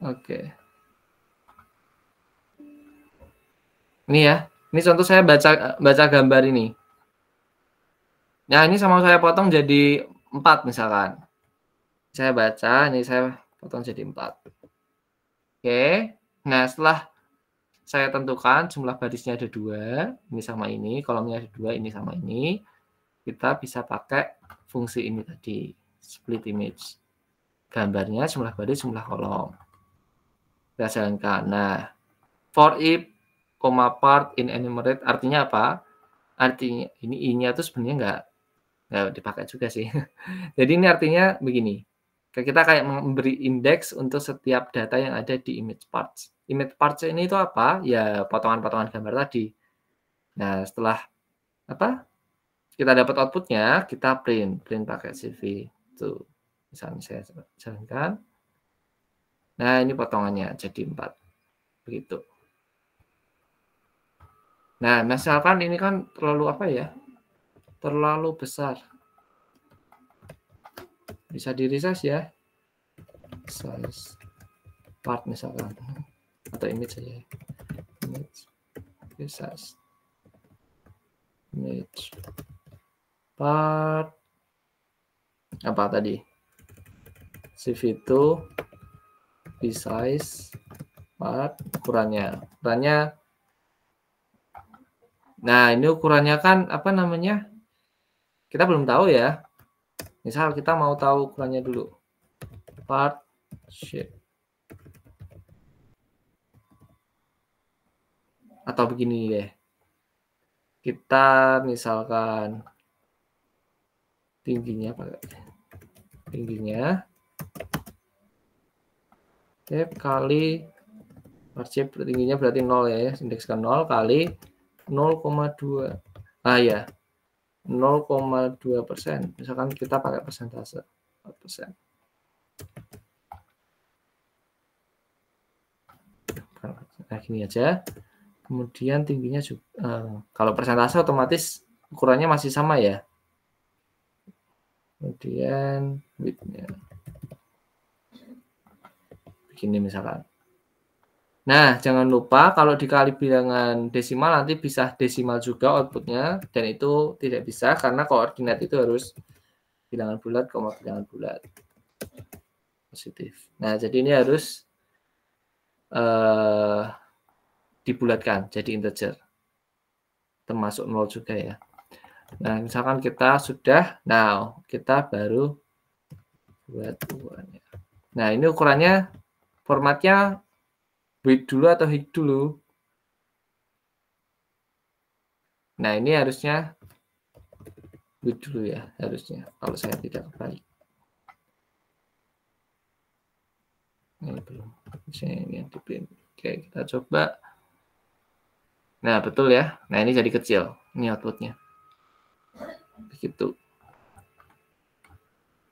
Oke. Ini ya. Ini contoh saya baca gambar ini. Nah, ini sama saya potong jadi 4 misalkan. Saya baca, ini saya potong jadi 4. Oke. Nah, setelah saya tentukan jumlah barisnya ada 2, ini sama ini, kolomnya ada 2, ini sama ini. Kita bisa pakai fungsi ini tadi, split image. Gambarnya jumlah baris, jumlah kolom. Kita jalankan. Nah, for if, part in enumerate artinya apa? Artinya ini i-nya tuh sebenarnya nggak dipakai juga sih. Jadi ini artinya begini. Kita kayak memberi indeks untuk setiap data yang ada di image parts. Image parts ini itu apa? Ya potongan-potongan gambar tadi. Nah, setelah apa? Kita dapat outputnya, kita print pakai CV. Tuh, misalnya saya jalankan. Nah, ini potongannya jadi 4. Begitu. Nah, misalkan ini kan terlalu apa ya? Terlalu besar. Bisa di-resize ya. Size part misalkan. Atau image saja. Image resize. Image part apa tadi? CV2 resize part ukurannya. Nah, ini ukurannya kan apa namanya? Kita belum tahu ya. Misal kita mau tahu ukurannya dulu. Part shape. Atau begini deh. Kita misalkan tingginya kali part shape tingginya berarti 0 ya. Indeks ke 0 kali 0,2. Ah ya. 0,2%. Misalkan kita pakai persentase 4%. Nah, gini aja. Kemudian tingginya juga, kalau persentase otomatis ukurannya masih sama ya. Kemudian width-nya. Begini misalkan. Nah, jangan lupa kalau dikali bilangan desimal nanti bisa desimal juga outputnya. Dan itu tidak bisa karena koordinat itu harus bilangan bulat, bilangan bulat. Positif. Nah, jadi ini harus dibulatkan jadi integer. Termasuk 0 juga ya. Nah, misalkan kita sudah, nah kita baru buat ukurannya. Nah, ini ukurannya formatnya width dulu atau height dulu. Nah, ini harusnya width dulu ya, harusnya. Kalau saya tidak kebalik. Ini belum. Ini yang diprint. Oke, kita coba. Nah, betul ya. Nah, ini jadi kecil. Ini outputnya. Begitu.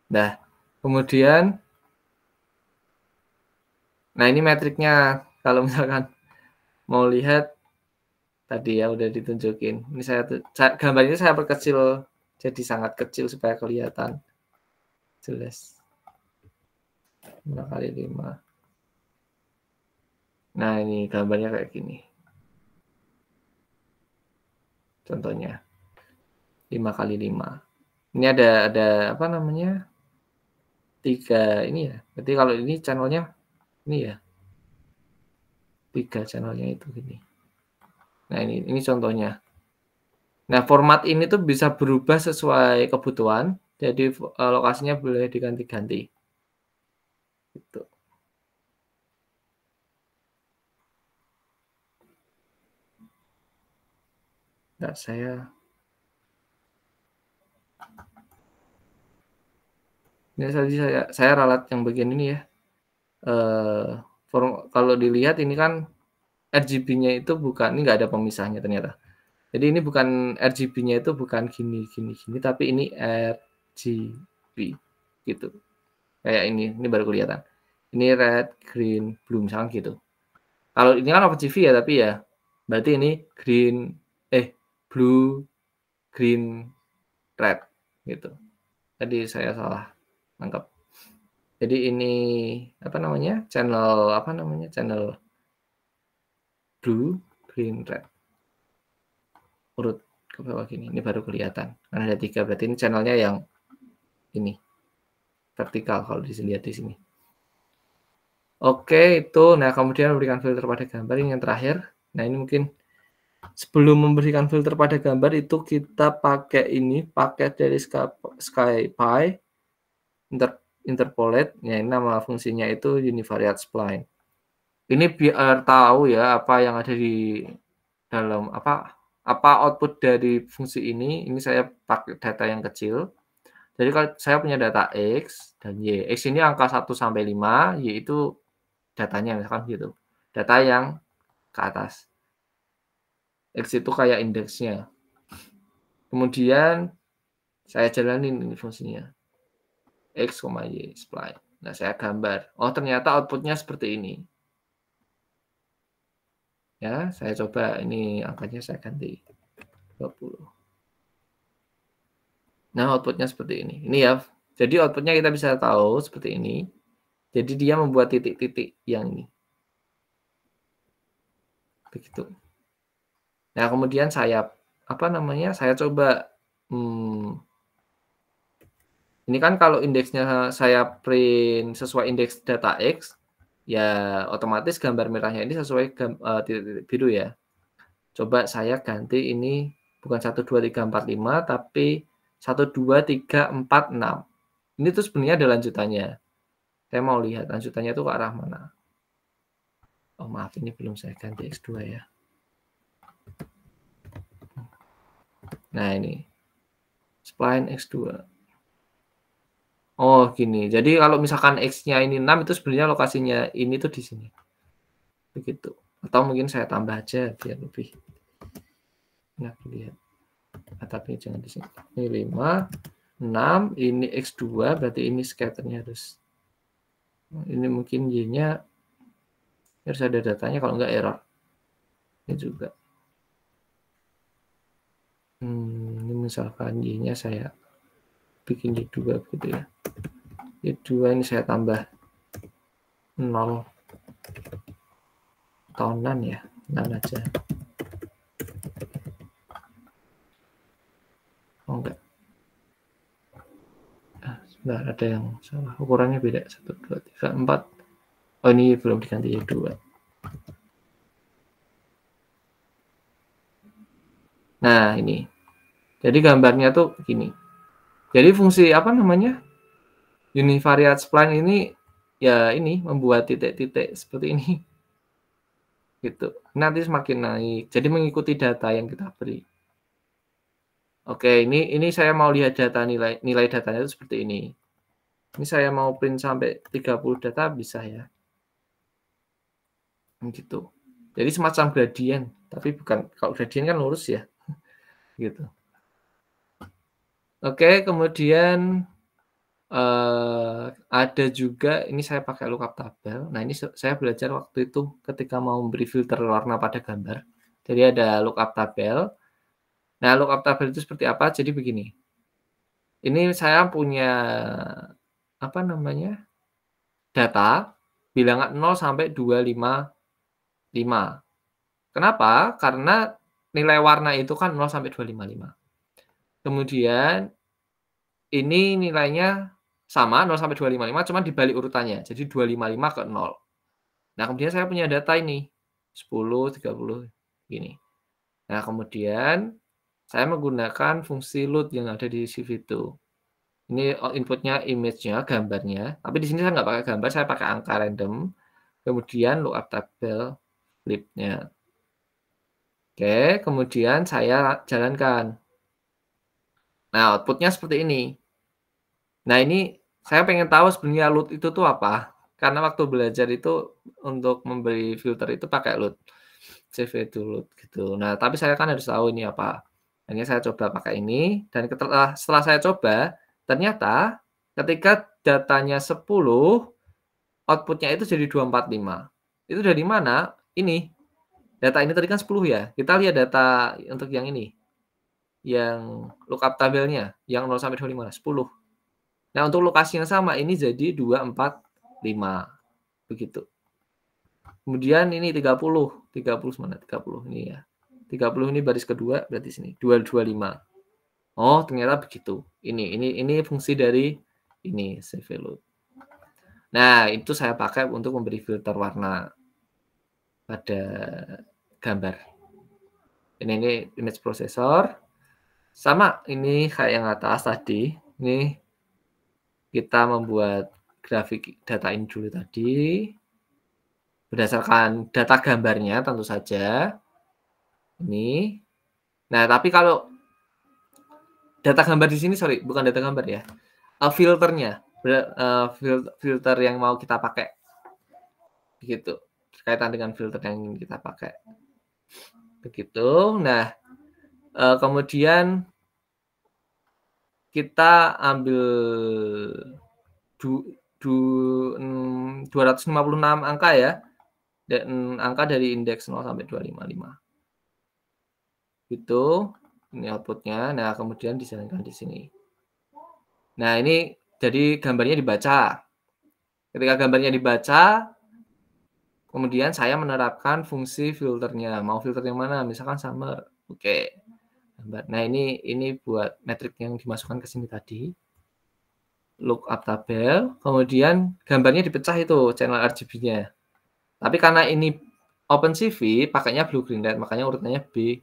Nah, kemudian nah ini metriknya. Kalau misalkan mau lihat tadi ya udah ditunjukin. Ini gambarnya saya perkecil jadi sangat kecil supaya kelihatan jelas. 5 kali 5. Nah, ini gambarnya kayak gini. Contohnya 5 kali 5. Ini ada apa namanya? 3 ini ya. Berarti kalau ini channelnya ini ya. 3 channelnya itu gini. Nah, ini contohnya. Nah, format ini tuh bisa berubah sesuai kebutuhan. Jadi lokasinya boleh diganti-ganti. Gitu. Nah, ini tadi saya ralat yang bagian ini ya. Kalau dilihat ini kan RGB-nya itu bukan, ini nggak ada pemisahnya ternyata. Jadi ini bukan RGB-nya itu bukan gini, tapi ini RGB gitu. Kayak ini baru kelihatan. Ini red, green, blue misalkan gitu. Kalau ini kan OpenCV ya, tapi ya berarti ini blue, green, red gitu. Tadi saya salah nangkep. Jadi ini apa namanya? Channel blue, green, red. Urut ke bawah gini. Ini baru kelihatan. Karena ada 3 berarti ini channelnya yang ini. Vertikal kalau dilihat di sini. Oke, itu. Nah, kemudian memberikan filter pada gambar ini yang terakhir. Nah, ini mungkin sebelum memberikan filter pada gambar itu kita pakai ini, pakai dari SkyPy interpolate. Ya, ini nama fungsinya itu univariate spline. Ini biar tahu ya apa yang ada di dalam apa output dari fungsi ini. Ini saya pakai data yang kecil. Jadi kalau saya punya data X dan Y. X ini angka 1 sampai 5, Y itu datanya misalkan gitu. Data yang ke atas. X itu kayak indeksnya. Kemudian saya jalanin ini fungsinya. X, Y, spline. Nah, saya gambar. Oh, ternyata outputnya seperti ini. Ya, saya coba ini angkanya saya ganti 20. Nah, outputnya seperti ini. Ini ya. Jadi outputnya kita bisa tahu seperti ini. Jadi dia membuat titik-titik yang ini. Begitu. Nah, kemudian saya saya coba ini kan kalau indeksnya saya print sesuai indeks data X, ya otomatis gambar merahnya ini sesuai titik-titik biru ya. Coba saya ganti ini bukan 1, 2, 3, 4, 5, tapi 1, 2, 3, 4, 6. Ini tuh sebenarnya ada lanjutannya. Saya mau lihat lanjutannya itu ke arah mana. Oh maaf, ini belum saya ganti X2 ya. Nah ini, spline X2. Oh gini, jadi kalau misalkan X-nya ini 6, itu sebenarnya lokasinya ini tuh di sini. Begitu. Atau mungkin saya tambah aja biar lebih enak dilihat. Nah, tapi jangan di sini. Ini 5, 6, ini X2, berarti ini scatternya harus. Ini mungkin Y-nya harus ada datanya, kalau enggak error. Ini juga. Ini misalkan Y-nya saya bikin Y2 begitu ya. Y2 ini saya tambah 0 tahunan ya, 6 aja. Oh enggak. Sebentar, ada yang salah. Ukurannya beda. 1, 2, 3, 4. Oh ini belum diganti Y2. Nah ini. Jadi gambarnya tuh begini. Jadi fungsi univariate spline ini ya ini membuat titik-titik seperti ini. Gitu. Nanti semakin naik. Jadi mengikuti data yang kita beri. Oke, ini saya mau lihat data nilai datanya itu seperti ini. Ini saya mau print sampai 30 data bisa ya. Gitu. Jadi semacam gradien, tapi bukan, kalau gradien kan lurus ya. Gitu. Oke, kemudian ada juga ini saya pakai lookup tabel. Nah, ini saya belajar waktu itu ketika mau memberi filter warna pada gambar. Jadi ada lookup tabel. Nah, lookup tabel itu seperti apa? Jadi begini. Ini saya punya data bilangan 0 sampai 255. Kenapa? Karena nilai warna itu kan 0 sampai 255. Kemudian ini nilainya sama 0 sampai 255 cuma dibalik urutannya. Jadi 255 ke 0. Nah, kemudian saya punya data ini 10, 30 gini. Nah, kemudian saya menggunakan fungsi load yang ada di CV2. Ini inputnya image-nya, gambarnya. Tapi di sini saya nggak pakai gambar, saya pakai angka random. Kemudian lookup tabel flip-nya. Oke, kemudian saya jalankan. Nah, outputnya seperti ini. Nah, ini saya pengen tahu sebenarnya load itu tuh apa. Karena waktu belajar itu untuk memberi filter itu pakai load. CV2 load gitu. Nah, tapi saya kan harus tahu ini apa. Ini saya coba pakai ini. Dan setelah saya coba, ternyata ketika datanya 10, outputnya itu jadi 245. Itu dari mana? Ini. Data ini tadi kan 10 ya. Kita lihat data untuk yang ini. Yang lookup tabelnya. Yang 0 sampai 25. 10. Nah, untuk lokasi yang sama ini jadi 2, 4, 5. Begitu. Kemudian ini 30 mana? 30 ini ya. 30 ini baris kedua berarti sini 225. Oh, ternyata begitu. Ini fungsi dari ini save load. Nah, itu saya pakai untuk memberi filter warna pada gambar. Ini image processor. Sama ini kayak yang atas tadi. Ini kita membuat grafik data ini dulu tadi. Berdasarkan data gambarnya tentu saja. Ini. Nah, tapi kalau data gambar di sini, sorry, bukan data gambar ya. Filternya. Filter yang mau kita pakai. Begitu. Berkaitan dengan filter yang ingin kita pakai. Begitu. Nah, kemudian kita ambil 256 angka ya. Dan angka dari indeks 0 sampai 255. Itu ini outputnya. Nah, kemudian dijalankan di sini. Nah, ini jadi gambarnya dibaca. Ketika gambarnya dibaca, kemudian saya menerapkan fungsi filternya. Mau filter yang mana? Misalkan summer. Oke. Nah, ini buat metrik yang dimasukkan ke sini tadi. Lookup tabel. Kemudian gambarnya dipecah itu channel RGB-nya. Tapi karena ini OpenCV, pakainya blue green red, makanya urutannya B,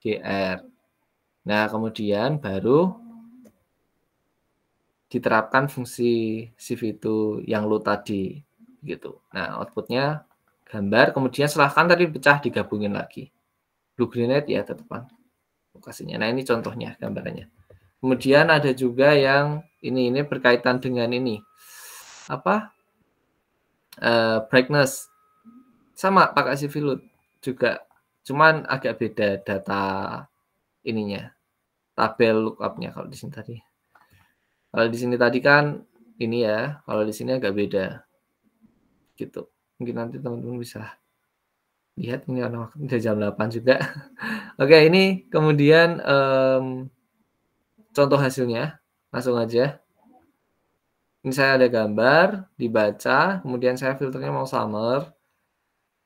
G, R. Nah, kemudian baru diterapkan fungsi CV itu yang load tadi. Gitu. Nah, outputnya gambar, kemudian silahkan tadi pecah digabungin lagi. Blue green red ya tetepan lokasinya. Nah, ini contohnya gambarannya. Kemudian ada juga yang ini berkaitan dengan ini. Apa? Brightness. Sama pakai CV load juga. Cuman agak beda data ininya. Tabel lookup-nya kalau di sini tadi. Kalau di sini tadi kan ini ya, kalau di sini agak beda. Gitu. Mungkin nanti teman-teman bisa lihat ini udah jam 8 juga. Oke, ini kemudian contoh hasilnya. Langsung aja. Ini saya ada gambar, dibaca, kemudian saya filternya mau summer.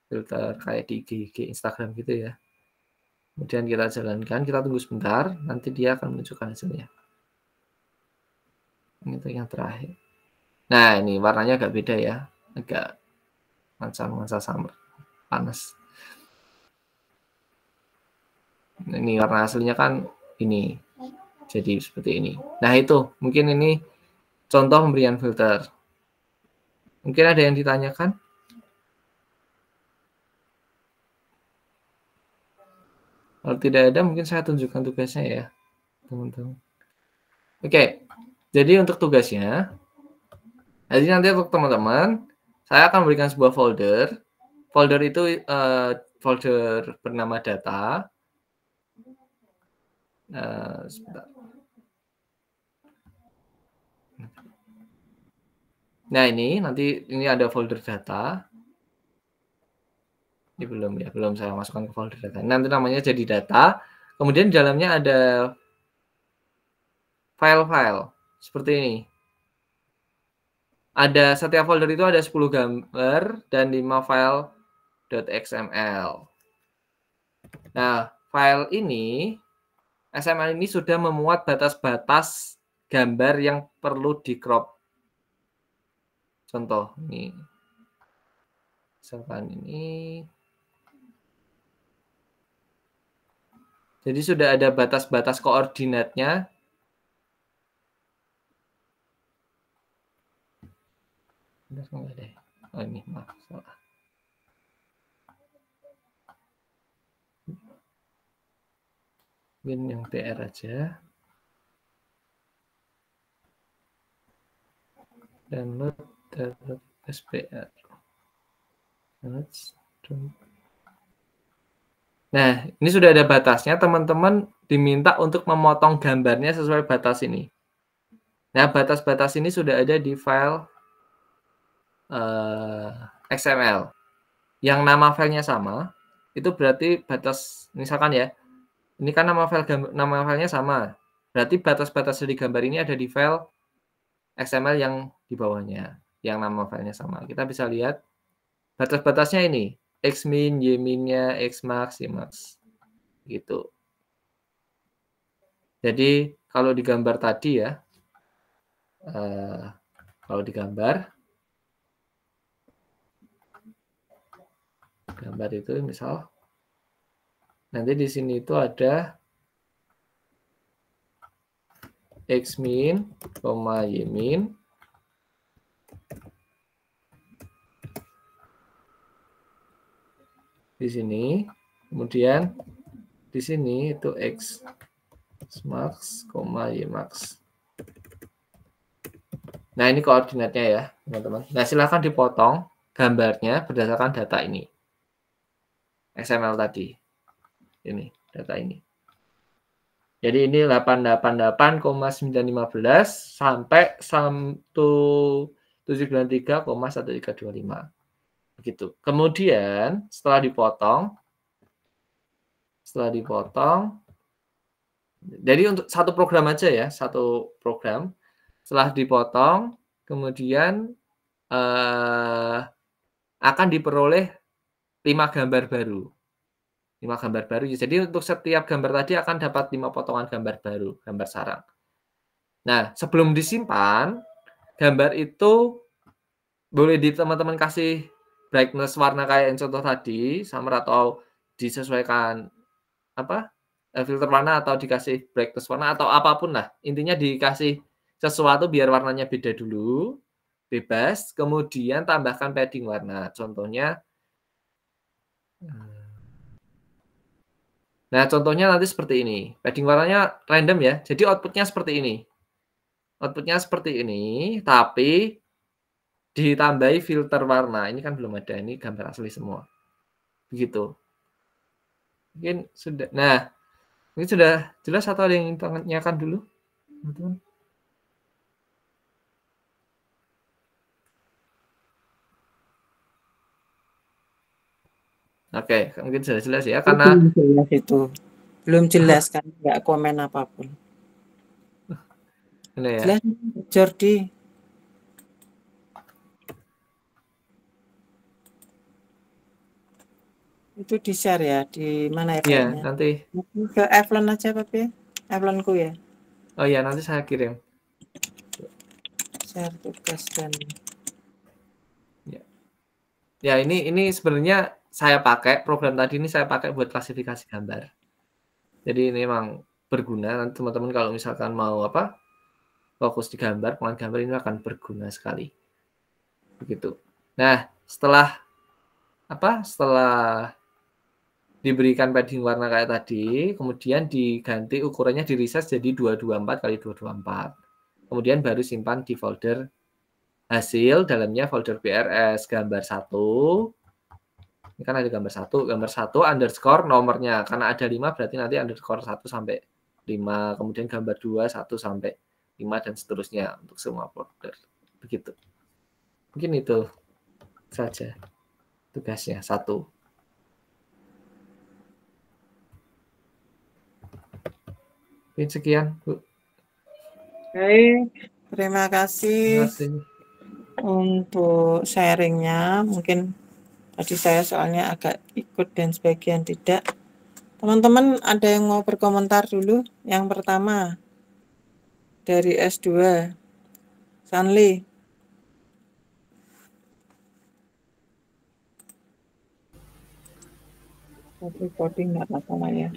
Filter kayak di IG, Instagram gitu ya. Kemudian kita jalankan, kita tunggu sebentar, nanti dia akan menunjukkan hasilnya. Ini tuh yang terakhir. Nah, ini warnanya agak beda ya. Agak nuansa summer, panas. Ini warna aslinya kan ini. Jadi seperti ini. Nah, itu mungkin ini contoh pemberian filter. Mungkin ada yang ditanyakan? Kalau tidak ada, mungkin saya tunjukkan tugasnya ya, teman-teman. Oke, jadi untuk tugasnya, jadi nanti untuk teman-teman, saya akan berikan sebuah folder. Folder itu folder bernama data. Sebentar. Nah, ini nanti ini ada folder data. Ini belum saya masukkan ke folder data. Nanti namanya jadi data. Kemudian di dalamnya ada file-file seperti ini. Ada setiap folder itu ada 10 gambar dan 5 file .xml. Nah, file ini XML ini sudah memuat batas-batas gambar yang perlu di crop. Contoh ini. Misalkan ini. Jadi sudah ada batas-batas koordinatnya. Benar enggak deh? Oh, ini maaf salah. Mungkin yang TR aja. Download .spr. Nah, ini sudah ada batasnya. Teman-teman diminta untuk memotong gambarnya sesuai batas ini. Nah, batas-batas ini sudah ada di file XML. Yang nama filenya sama, itu berarti batas, misalkan ya, ini kan nama filenya sama. Berarti batas-batas dari gambar ini ada di file XML yang di bawahnya, yang nama filenya sama. Kita bisa lihat batas-batasnya ini, Xmin, Ymin-nya, Xmax, Ymax, gitu. Jadi kalau digambar tadi ya, kalau digambar itu misal nanti di sini itu ada Xmin, Ymin, di sini, kemudian di sini itu Xmax, Ymax. Nah, ini koordinatnya ya, teman-teman. Nah, silahkan dipotong gambarnya berdasarkan data ini. XML tadi. Ini, data ini. Jadi ini 888,915 sampai 1.793,1325. Begitu. Kemudian setelah dipotong, jadi untuk satu program aja ya, satu program. Setelah dipotong, kemudian akan diperoleh 5 gambar baru. 5 gambar baru. Jadi untuk setiap gambar tadi akan dapat 5 potongan gambar baru, gambar sarang. Nah, sebelum disimpan, gambar itu boleh di teman-teman kasih brightness warna kayak yang contoh tadi, summer atau disesuaikan apa? Filter warna atau dikasih brightness warna atau apapun lah. Intinya dikasih sesuatu biar warnanya beda dulu, bebas, kemudian tambahkan padding warna. Contohnya Nah, contohnya nanti seperti ini. Padding warnanya random ya. Jadi outputnya seperti ini. Outputnya seperti ini, tapi ditambahi filter warna. Ini kan belum ada. Ini gambar asli semua. Begitu. Mungkin sudah. Nah, ini sudah jelas atau ada yang ingin tanyakan dulu? Teman-teman? Oke, mungkin sudah jelas ya. Karena belum jelas itu. Belum jelas kan, nggak komen apapun. ini ya. Jelas, Jordi. Itu di-share ya, di mana ya Iya, filenya? nanti. Ke Evlon aja, Papi. Evlonku ya. Oh iya, nanti saya kirim. Share tugas dan Ya, ini sebenarnya saya pakai program tadi ini saya pakai buat klasifikasi gambar. Jadi ini memang berguna. Nanti teman-teman kalau misalkan mau apa? Fokus di gambar, pengen gambar ini akan berguna sekali. Begitu. Nah, setelah diberikan padding warna kayak tadi, kemudian diganti ukurannya di resize jadi 224 kali 224. Kemudian baru simpan di folder hasil, dalamnya folder PRS gambar 1. Ini kan ada gambar 1 underscore nomornya. Karena ada 5 berarti nanti underscore 1 sampai 5. Kemudian gambar 2, 1 sampai 5 dan seterusnya untuk semua folder. Begitu. Mungkin itu saja tugasnya 1. Mungkin sekian, Bu. baik. Terima kasih Terima kasih. untuk sharingnya. Mungkin tadi saya soalnya agak ikut dan sebagian tidak. Teman-teman ada yang mau berkomentar dulu? Yang pertama dari S2, Sanli. Tapi coding nggak masalah ya.